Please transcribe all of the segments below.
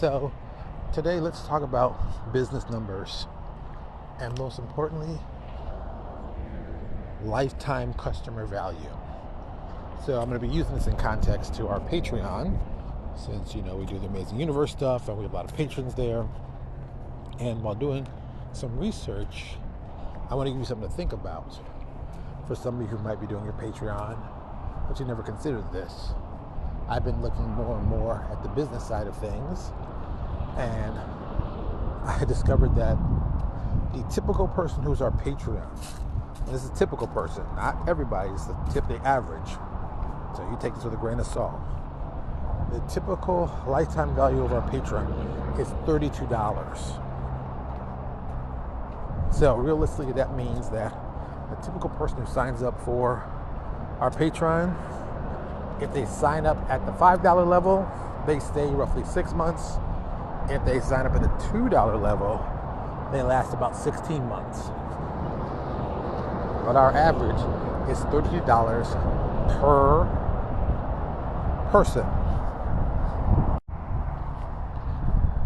So today let's talk about business numbers and most importantly, lifetime customer value. So I'm going to be using this in context to our Patreon since, we do the Amazing Universe stuff and we have a lot of patrons there. And while doing some research, I want to give you something to think about for somebody who might be doing your Patreon, but you never considered this. I've been looking more and more at the business side of things, and I discovered that the typical person who's our Patreon, and this is a typical person, not everybody, it's the average, so you take this with a grain of salt. The typical lifetime value of our Patreon is $32. So realistically, that means that a typical person who signs up for our Patreon, if they sign up at the $5 level, they stay roughly 6 months. If they sign up at the $2 level, they last about 16 months. But our average is $32 per person.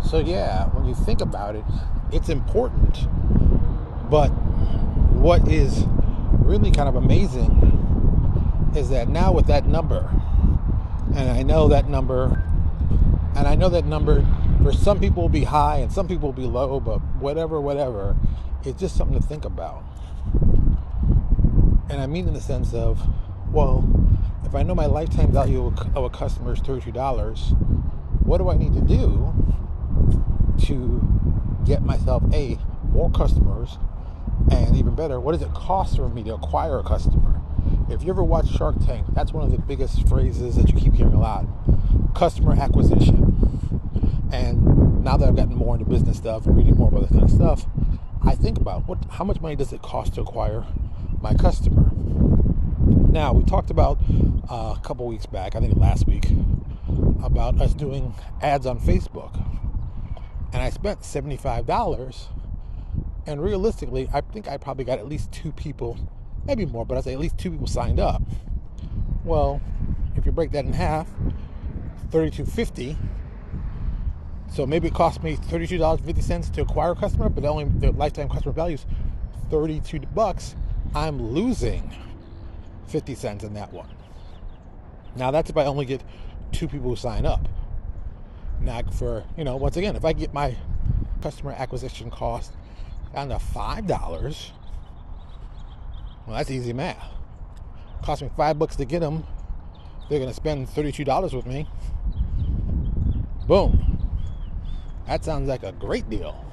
So yeah, when you think about it, it's important. But what is really kind of amazing is that now with that number, and I know that number for some people will be high and some people will be low, but whatever, it's just something to think about. And I mean in the sense of, well, if I know my lifetime value of a customer is $32, what do I need to do to get myself, more customers, and even better, what does it cost for me to acquire a customer? If you ever watch Shark Tank, that's one of the biggest phrases that you keep hearing a lot. Customer acquisition. And now that I've gotten more into business stuff and reading more about this kind of stuff, I think about how much money does it cost to acquire my customer? Now, we talked about a couple weeks back, I think last week, about us doing ads on Facebook. And I spent $75. And realistically, I think I probably got at least 2 people, maybe more, but I'd say at least 2 people signed up. Well, if you break that in half, $32.50. So maybe it cost me $32.50 to acquire a customer, but the lifetime customer value is $32. I'm losing 50 cents in that one. Now that's if I only get 2 people who sign up. Now for, once again, if I get my customer acquisition cost down to $5, well, that's easy math. Cost me $5 to get them. They're going to spend $32 with me. Boom. That sounds like a great deal.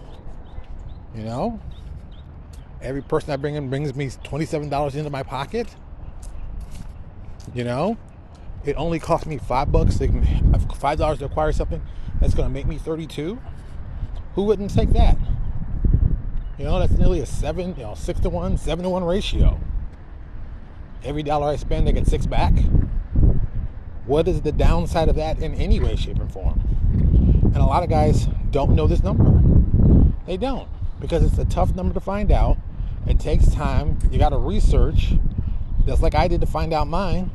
Every person I bring in brings me $27 into my pocket. It only cost me $5 to acquire something that's going to make me 32. Who wouldn't take that? That's nearly a 6-to-1, 7-to-1 ratio. Every dollar I spend, I get 6 back. What is the downside of that in any way, shape, or form? And a lot of guys don't know this number. They don't, because it's a tough number to find out. It takes time. You got to research, just like I did to find out mine.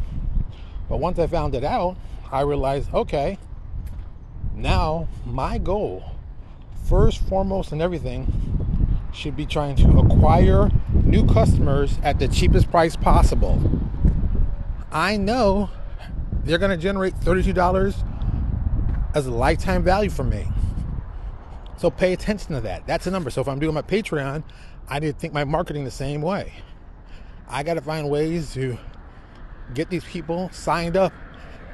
But once I found it out, I realized, okay, now my goal, first, foremost, and everything, should be trying to acquire new customers at the cheapest price possible. I know they're going to generate $32 as a lifetime value for me. So pay attention to that. That's a number. So if I'm doing my Patreon, I need to think my marketing the same way. I got to find ways to get these people signed up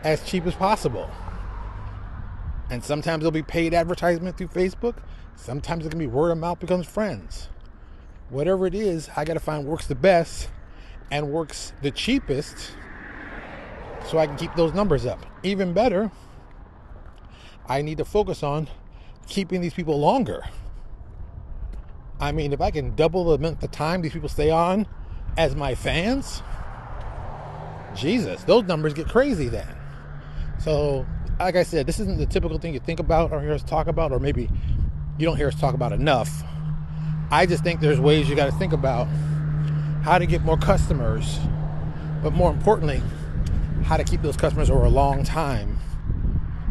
as cheap as possible. And sometimes there'll be paid advertisement through Facebook. Sometimes it can be word of mouth becomes friends. Whatever it is, I got to find works the best and works the cheapest so I can keep those numbers up. Even better, I need to focus on keeping these people longer. I mean, if I can double the amount of time these people stay on as my fans, Jesus, those numbers get crazy then. So, like I said, this isn't the typical thing you think about or hear us talk about, or maybe you don't hear us talk about enough. I just think there's ways you got to think about how to get more customers, but more importantly, how to keep those customers over a long time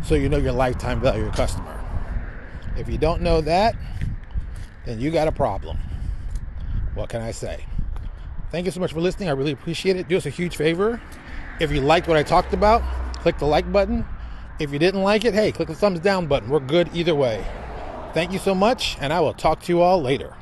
so you know your lifetime value of your customer. If you don't know that, then you got a problem. What can I say? Thank you so much for listening. I really appreciate it. Do us a huge favor. If you liked what I talked about, click the like button. If you didn't like it, hey, click the thumbs down button. We're good either way. Thank you so much, and I will talk to you all later.